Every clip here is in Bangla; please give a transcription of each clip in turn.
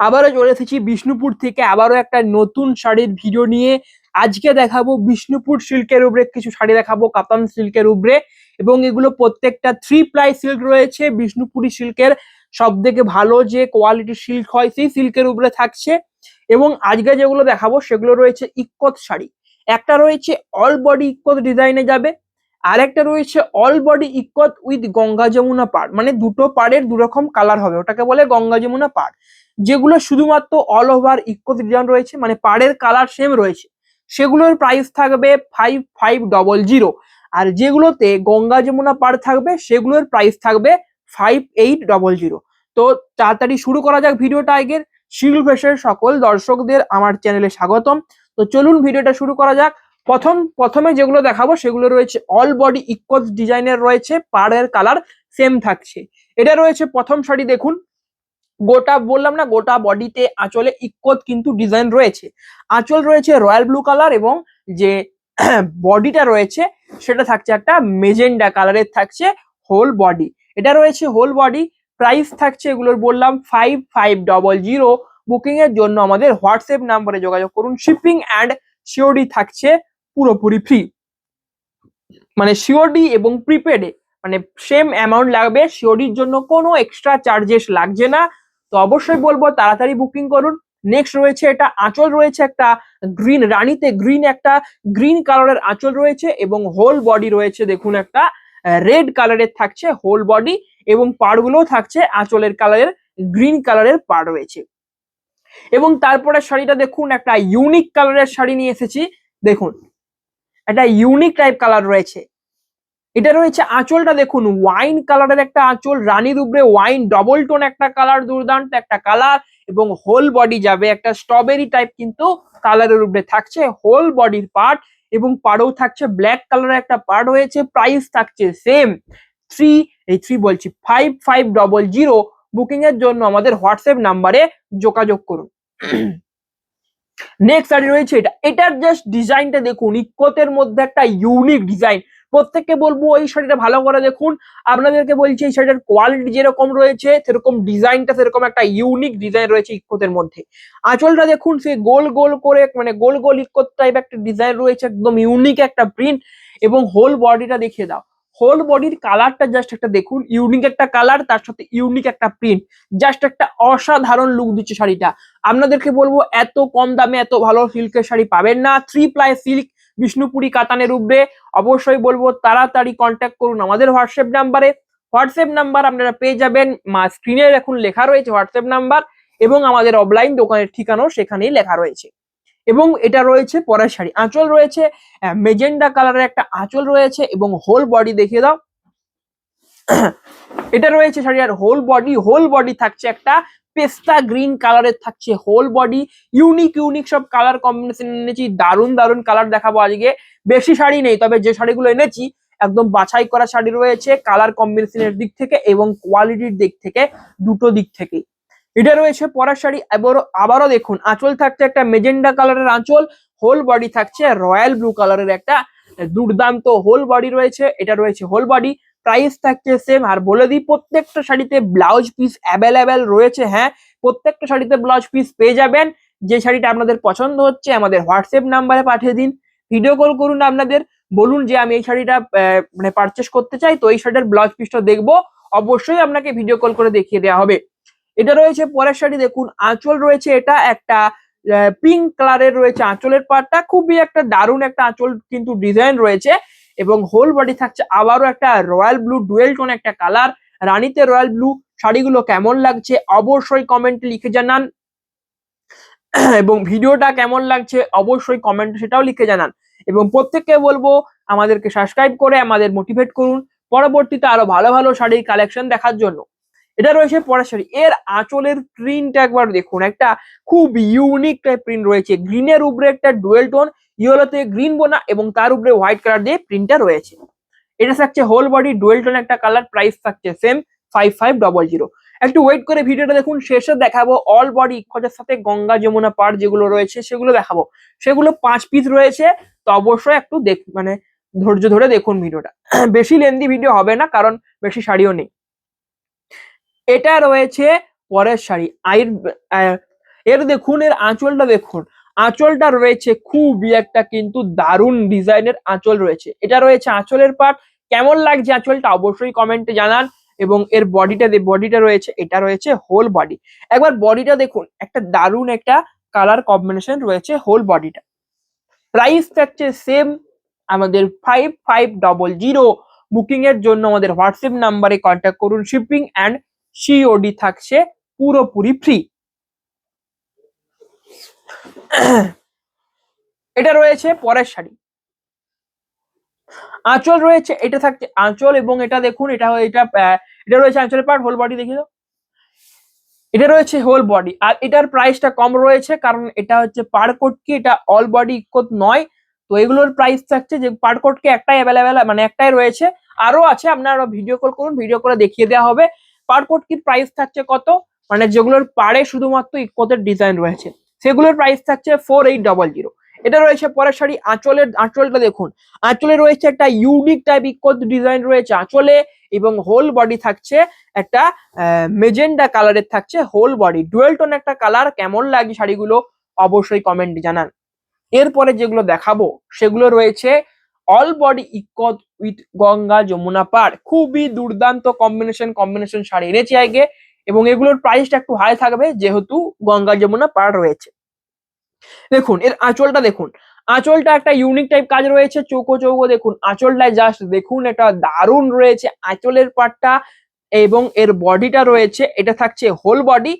আবারও চলে এসেছি বিষ্ণুপুর থেকে আবারও একটা নতুন শাড়ির ভিডিও নিয়ে। আজকে দেখাবো বিষ্ণুপুর সিল্কের উপরে কিছু শাড়ি দেখাবো, কাতান সিল্কের উপরে। এবং এগুলো প্রত্যেকটা 3 প্লাই সিল্ক রয়েছে। বিষ্ণুপুরি সিল্কের সব থেকে ভালো যে কোয়ালিটির সিল্ক হয় সেই সিল্কের উপরে থাকছে। এবং আজকে যেগুলো দেখাবো সেগুলো রয়েছে ইক্কত শাড়ি। একটা রয়েছে অল বডি ইক্কত ডিজাইনে যাবে, আর একটা রয়েছে অল বডি ইক্কত উইথ গঙ্গা যমুনা পাড়, মানে দুটো পাড়ের দুরকম কালার হবে, ওটাকে বলে গঙ্গা যমুনা পাড়। যেগুলো শুধুমাত্র অল ওভার ইক্কত ডিজাইন রয়েছে, মানে পাড়ের কালার সেম রয়েছে, সেগুলোর প্রাইস থাকবে 5500। আর যেগুলোতে গঙ্গা যমুনা পাড় থাকবে সেগুলোর প্রাইস থাকবে 5800। তো তাড়াতাড়ি শুরু করা যাক ভিডিওটা। আগের শিল ফেসের সকল দর্শকদের আমার চ্যানেলে স্বাগতম। তো চলুন ভিডিওটা শুরু করা যাক। প্রথমে যেগুলো দেখাবো সেগুলো রয়েছে অল বডি ইক্কত ডিজাইনের রয়েছে, পাড়ের কালার সেম থাকছে। এটা রয়েছে প্রথম শাড়ি। দেখুন, গোটা বললাম না, গোটা বডিতে আঁচলে ইক্কত কিন্তু ডিজাইন রয়েছে। আঁচল রয়েছে রয়্যাল ব্লু কালার, এবং যে বডিটা রয়েছে সেটা থাকছে একটা মেজেন্ডা কালারের থাকছে হোল বডি। এটা রয়েছে হোল বডি। প্রাইস থাকছে এগুলোর বললাম 5500। বুকিং এর জন্য আমাদের হোয়াটসঅ্যাপ নাম্বারে যোগাযোগ করুন। শিপিং অ্যান্ড সিওডি থাকছে পুরোপুরি ফ্রি, মানে সিওডি এবং প্রিপেডে মানে সেম অ্যামাউন্ট লাগবে। সিওডির জন্য কোনো এক্সট্রা চার্জেস লাগছে না। তো অবশ্যই বলবো তাড়াতাড়ি বুকিং করুন। নেক্সট রয়েছে এটা আঁচল রয়েছে একটা গ্রিন, রানীতে গ্রিন, একটা গ্রিন কালারের আঁচল রয়েছে, এবং হোল বডি রয়েছে দেখুন একটা রেড কালারের থাকছে হোল বডি, এবং পাড়গুলোও থাকছে আঁচলের কালারের গ্রিন কালারের পাড় রয়েছে। এবং তারপরে শাড়িটা দেখুন, একটা ইউনিক কালারের শাড়ি নিয়ে এসেছি। দেখুন, একটা ইউনিক টাইপ কালার রয়েছে। এটা রয়েছে আঁচলটা দেখুন, ওয়াইন কালারের একটা আঁচল, রানীর উপরে ওয়াইন ডবল টোন একটা কালার, দুর্দান্ত একটা কালার। এবং হোল বডি যাবে একটা স্ট্রবেরি টাইপ কিন্তু কালারের উপরে থাকছে হোল বডির পার্ট, এবং পাড়ও থাকছে ব্ল্যাক কালারের একটা পার্ট হয়েছে। প্রাইস থাকছে সেম থ্রি বলছি 5500। বুকিং এর জন্য আমাদের হোয়াটসঅ্যাপ নাম্বারে যোগাযোগ করুন। নেক্সট শাড়ি রয়েছে এটার জাস্ট ডিজাইনটা দেখুন, ইক্কতের মধ্যে একটা ইউনিক ডিজাইন। প্রত্যেককে বলবো এই শাড়িটা ভালো করে দেখুন। আপনাদেরকে বলছি এই শাড়িটার কোয়ালিটি যেরকম রয়েছে সেরকম ডিজাইনটা সেরকম একটা ইউনিক ডিজাইন রয়েছে ইক্কতের মধ্যে। আঁচলটা দেখুন, সে গোল গোল করে, মানে গোল গোল ইক্কত টাইপ একটা ডিজাইন রয়েছে, একদম ইউনিক একটা প্রিন্ট। এবং হোল বডিটা দেখিয়ে দাও, হোল বডির কালারটা জাস্ট একটা দেখুন, ইউনিক একটা কালার, তার সাথে ইউনিক একটা প্রিন্ট, জাস্ট একটা অসাধারণ লুক দিচ্ছে শাড়িটা। আপনাদেরকে বলবো এত কম দামে এত ভালো সিল্কের শাড়ি পাবেন না। 3 প্লাই সিল্ক বিষ্ণুপুরি কাতানের উপরে। অবশ্যই বলবো তাড়াতাড়ি কন্ট্যাক্ট করুন আমাদের হোয়াটসঅ্যাপ নাম্বারে। হোয়াটসঅ্যাপ নাম্বার আপনারা পেয়ে যাবেন, স্ক্রিনে এখন লেখা রয়েছে হোয়াটসঅ্যাপ নাম্বার, এবং আমাদের অফলাইন দোকানের ঠিকানাও সেখানেই লেখা রয়েছে। এবং এটা রয়েছে পরের শাড়ি, আঁচল রয়েছে মেজেন্ডা কালারের একটা আঁচল রয়েছে, এবং হোল বডি দেখিয়ে দাও। এটা রয়েছে শাড়ি, আর হোল বডি থাকছে একটা পেস্তা গ্রিন কালারের থাকছে হোল বডি। ইউনিক ইউনিক সব কালার কম্বিনেশন এনেছি, দারুন দারুন কালার দেখাবো আজকে। বেশি শাড়ি নেই, তবে যে শাড়িগুলো এনেছি একদম বাছাই করা শাড়ি রয়েছে, কালার কম্বিনেশনের দিক থেকে এবং কোয়ালিটির দিক থেকে, দুটো দিক থেকেই। এটা রয়েছে পরের শাড়ি। আবারও দেখুন, আঁচল থাকছে একটা মেজেন্ডা কালারের আঁচল, হোল বডি থাকছে রয়্যাল ব্লু কালারের একটা দুর্দান্ত হোল বডি রয়েছে। এটা রয়েছে হোল বডি। প্রাইস থাকছে সেম। আর বলে দিই প্রত্যেকটা শাড়িতে ব্লাউজ পিস অ্যাভেলেবেল রয়েছে। হ্যাঁ, প্রত্যেকটা শাড়িতে ব্লাউজ পিস পেয়ে যাবেন। যে শাড়িটা আপনাদের পছন্দ হচ্ছে আমাদের হোয়াটসঅ্যাপ নাম্বারে পাঠিয়ে দিন, ভিডিও কল করুন, আপনাদের বলুন যে আমি এই শাড়িটা মানে পারচেস করতে চাই, তো এই শাড়িটার ব্লাউজ পিসটা দেখবো, অবশ্যই আপনাকে ভিডিও কল করে দেখিয়ে দেওয়া হবে। এটা রয়েছে পরের শাড়ি। দেখুন, আঁচল রয়েছে এটা একটা পিঙ্ক কালারের রয়েছে আঁচলের পাড়টা, খুবই একটা দারুণ একটা আঁচল কিন্তু ডিজাইন রয়েছে। এবং হোল বডি থাকছে আবারও একটা রয়্যাল ব্লু ডুয়েল টোন একটা কালার, রানীতে রয়্যাল ব্লু। শাড়িগুলো কেমন লাগছে অবশ্যই কমেন্টে লিখে জানান, এবং ভিডিওটা কেমন লাগছে অবশ্যই কমেন্টে সেটাও লিখে জানান। এবং প্রত্যেককে বলবো আমাদেরকে সাবস্ক্রাইব করে আমাদের মোটিভেট করুন পরবর্তীতে আরো ভালো ভালো শাড়ির কালেকশন দেখার জন্য। এটা রয়েছে পরের শাড়ি। এর আঁচলের প্রিন্টটা একবার দেখুন, একটা খুব ইউনিক টাইপ প্রিন্ট রয়েছে, গ্রিনের উপরে একটা ডুয়েল টোন, ইয়েলোতে গ্রিন বোনা, এবং তার উপরে হোয়াইট কালার দিয়ে প্রিন্টটা রয়েছে। এটা থাকছে হোল বডি ডুয়েল টোন একটা কালার। প্রাইস থাকছে সেম 5500। একটু ওয়েট করে ভিডিওটা দেখুন, শেষে দেখাবো অল বডি ইক্কতের সাথে গঙ্গা যমুনা পাড় যেগুলো রয়েছে সেগুলো দেখাবো। সেগুলো 5 পিস রয়েছে। তো অবশ্যই একটু মানে ধৈর্য ধরে দেখুন ভিডিওটা। বেশি লেন্দি ভিডিও হবে না, কারণ বেশি শাড়িও নেই। এটা রয়েছে পরের শাড়ি এর দেখুন, এর আঁচলটা দেখুন, আঁচলটা রয়েছে খুবই একটা কিন্তু দারুণ ডিজাইনের আঁচল রয়েছে। এটা রয়েছে আঁচলের পার্ট। কেমন লাগছে আঁচলটা অবশ্যই কমেন্টে জানান। এবং এর বডিটা রয়েছে, এটা রয়েছে হোল বডি। একবার বডিটা দেখুন, একটা দারুণ একটা কালার কম্বিনেশন রয়েছে হোল বডিটা। প্রাইস থাকছে সেম আমাদের 5500। বুকিং এর জন্য আমাদের হোয়াটসঅ্যাপ নাম্বারে কন্ট্যাক্ট করুন। শিপিং অ্যান্ড সিওডি থাকছে পুরোপুরি ফ্রি। এটা রয়েছে পরের শাড়ি। আঁচল রয়েছে, এটা থাকছে আঁচল, এবং এটা দেখুন, এটা রয়েছে আঁচলের পার্ট। হোল বডি দেখিয়ে দাও। এটা রয়েছে হোল বডি, আর এটার প্রাইসটা কম রয়েছে কারণ এটা হচ্ছে পার কোট কি, এটা অল বডি কোট নয়। তো এগুলোর প্রাইস থাকছে যে পার কোট কি একটাই অ্যাভেলেবেল, মানে একটাই রয়েছে, আরো আছে, আপনারা ভিডিও কল করুন, ভিডিও করে দেখিয়ে দেওয়া হবে। পার কোট কি প্রাইস থাকছে কত, মানে যেগুলোর পাড়ে শুধুমাত্র ইকোতের ডিজাইন রয়েছে সেগুলোর প্রাইস থাকছে 4800। এটা রয়েছে পরের শাড়ি। আঁচলটা দেখুন, আঁচলে রয়েছে একটা ইউনিক টাইপ ইকোত ডিজাইন রয়েছে আঁচলে, এবং হোল বডি থাকছে একটা মেজেন্ডা কালারের থাকছে হোল বডি, ডুয়েল টোন একটা কালার। কেমন লাগে শাড়িগুলো অবশ্যই কমেন্টে জানান। এরপরে যেগুলো দেখাবো সেগুলো রয়েছে অল বডি ইকত উইথ গঙ্গা যমুনা পাড়। খুবই দুর্দান্ত কম্বিনেশন শাড়ি এনেছি আগে, এবং এগুলোর প্রাইসটা একটু হাই থাকবে যেহেতু গঙ্গা যমুনা পাড় রয়েছে। দেখুন এর আঁচলটা দেখুন, আঁচলটা একটা ইউনিক টাইপ কাজ রয়েছে, চৌকো চৌকো দেখুন আঁচলটায়, জাস্ট দেখুন এটা দারুণ রয়েছে আঁচলের পাটটা। এবং এর বডিটা রয়েছে, এটা থাকছে হোল বডি।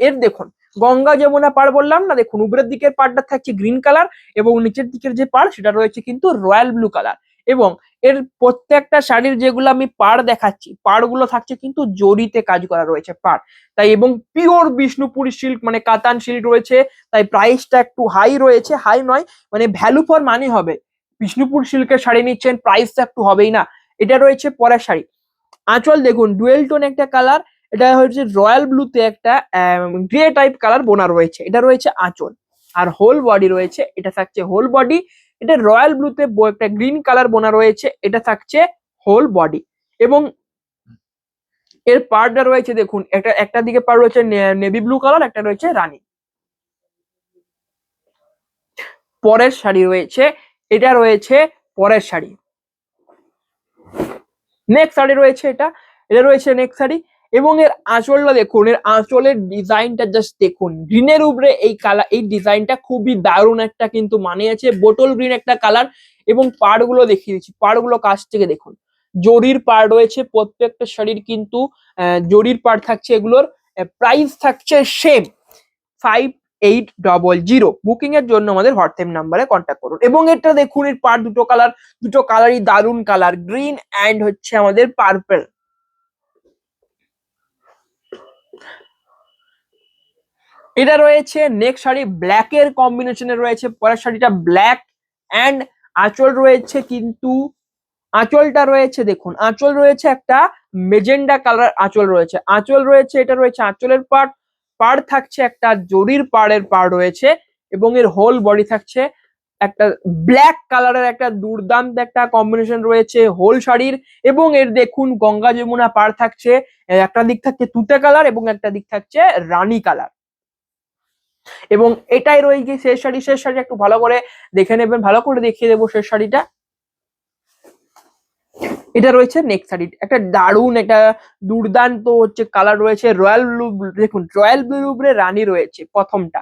এর দেখুন গঙ্গা যমুনা পাড় বললাম না, দেখুন উপরের দিকের পাড়টা থাকছে গ্রিন কালার, এবং নিচের দিকের যে পাড় সেটা রয়েছে কিন্তু রয়্যাল ব্লু কালার। এবং এর প্রত্যেকটা শাড়ির যেগুলো আমি পাড় দেখাচ্ছি, পাড়গুলো থাকছে কিন্তু জরিতে কাজ করা রয়েছে পাড়, তাই, এবং পিওর বিষ্ণুপুরি সিল্ক মানে কাতান সিল্ক রয়েছে, তাই প্রাইসটা একটু হাই রয়েছে। হাই নয়, মানে ভ্যালু ফর মানি হবে। বিষ্ণুপুর সিল্কের শাড়ি নিচ্ছেন, প্রাইসটা একটু হবেই না। এটা রয়েছে পরের শাড়ি। আঁচল দেখুন ডুয়েল টোন একটা কালার, এটা হচ্ছে রয়্যাল ব্লুতে একটা গ্রে টাইপ কালার বোনা রয়েছে, এটা রয়েছে আঁচল। আর হোল বডি রয়েছে, এটা থাকছে হোল বডি, এটা রয়্যাল ব্লুতে একটা গ্রিন কালার বোনা রয়েছে, এটা থাকছে হোল বডি। এবং এর পার্টটা রয়েছে দেখুন, একটা দিকে পার্ট রয়েছে নেভি ব্লু কালার, একটা রয়েছে রানী। পরের শাড়ি রয়েছে, এটা রয়েছে পরের শাড়ি। নেক্সট শাড়ি রয়েছে এটা রয়েছে নেক্সট শাড়ি। এবং এর আঁচলটা দেখুন, এর আঁচলের ডিজাইনটা জাস্ট দেখুন, গ্রিনের উপরে এই কালার, এই ডিজাইনটা খুবই দারুণ একটা কিন্তু মানিয়েছে, বোটল গ্রিন একটা কালার। এবং পাড়গুলো দেখিয়ে দিচ্ছি, পাড়গুলো কাছ থেকে দেখুন, জরির পাড় রয়েছে প্রত্যেকটা শাড়ির কিন্তু, জরির পাড় থাকছে। এগুলোর প্রাইস থাকছে সেম 5800। বুকিং এর জন্য আমাদের হোয়াটসঅ্যাপ নাম্বারে কন্ট্যাক্ট করুন। এবং এটা দেখুন, এর পার দুটো কালারই দারুণ কালার, গ্রিন অ্যান্ড হচ্ছে আমাদের পার্পল। এটা রয়েছে নেক্সট শাড়ি, ব্ল্যাক এর কম্বিনেশনে রয়েছে পরের শাড়িটা, ব্ল্যাক অ্যান্ড আঁচল রয়েছে কিন্তু, আঁচলটা রয়েছে দেখুন, আঁচল রয়েছে একটা মেজেন্ডা কালার আঁচল রয়েছে, এটা রয়েছে আঁচলের পাড় থাকছে একটা জরির পাড় রয়েছে। এবং এর হোল বডি থাকছে একটা ব্ল্যাক কালারের একটা দুর্দান্ত একটা কম্বিনেশন রয়েছে হোল শাড়ির। এবং এর দেখুন গঙ্গা যমুনা পাড় থাকছে, একটা দিক থাকছে তুতে কালার এবং একটা দিক থাকছে রানী কালার। এবং এটাই রয়েছে শেষ শাড়ি একটু ভালো করে দেখে নেবেন, ভালো করে দেখিয়ে দেবো শেষ শাড়িটা। এটা রয়েছে নেক্সট শাড়ি, একটা দারুণ একটা দুর্দান্ত হচ্ছে কালার রয়েছে রয়্যাল ব্লু। দেখুন রয়্যাল ব্লু উপরে রানী রয়েছে প্রথমটা।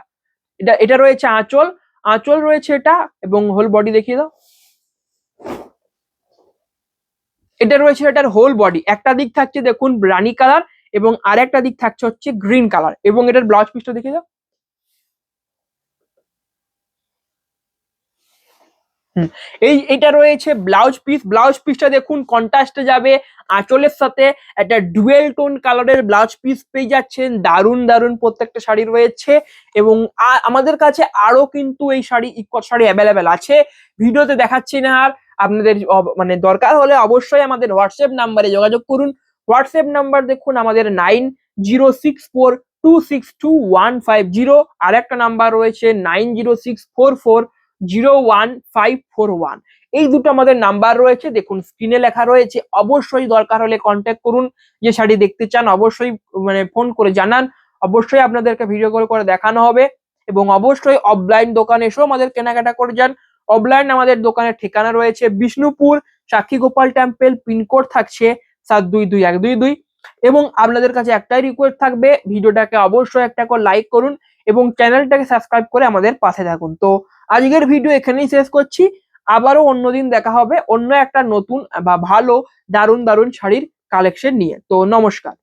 এটা রয়েছে আঁচল রয়েছে এটা, এবং হোল বডি দেখিয়ে দাও। এটা রয়েছে এটার হোল বডি, একটা দিক থাকছে দেখুন রানী কালার, এবং আর একটা দিক থাকছে হচ্ছে গ্রিন কালার। এবং এটার ব্লাউজ পিসটা দেখিয়ে দাও। এটা রয়েছে ব্লাউজ পিসটা দেখুন কন্ট্রাস্টে যাবে আঁচলের সাথে, একটা ডুয়েল টোন কালারের ব্লাউজ পিস পেয়ে যাচ্ছেন, দারুণ প্রত্যেকটা শাড়ি রয়েছে। এবং আমাদের কাছে আরো কিন্তু এই শাড়ি অ্যাভেলেবেল আছে, ভিডিওতে দেখাচ্ছি না। আর আপনাদের মানে দরকার হলে অবশ্যই আমাদের হোয়াটসঅ্যাপ নাম্বারে যোগাযোগ করুন। হোয়াটসঅ্যাপ নাম্বার দেখুন আমাদের 9064262150, আর একটা নাম্বার রয়েছে 9064401541। এই দুটো আমাদের নাম্বার রয়েছে, দেখুন স্ক্রিনে লেখা রয়েছে। অবশ্যই দরকার হলে কন্ট্যাক্ট করুন, যে শাড়ি দেখতে চান অবশ্যই মানে ফোন করে জানান, অবশ্যই আপনাদেরকে ভিডিও কল করে দেখানো হবে। এবং অবশ্যই অফলাইন দোকানে এসেও আমাদের কেনাকাটা করে যান। অফলাইন আমাদের দোকানের ঠিকানা রয়েছে বিষ্ণুপুর সাক্ষী গোপাল টেম্পল, পিনকোড থাকছে 722122। এবং আপনাদের কাছে একটাই রিকোয়েস্ট থাকবে, ভিডিওটাকে অবশ্যই একটা করে লাইক করুন এবং চ্যানেলটাকে সাবস্ক্রাইব করে আমাদের পাশে থাকুন। তো আজকের ভিডিও এখানেই শেষ করছি, আবারও অন্যদিন দেখা হবে অন্য একটা নতুন বা ভালো দারুণ দারুণ শাড়ির কালেকশন নিয়ে। তো নমস্কার।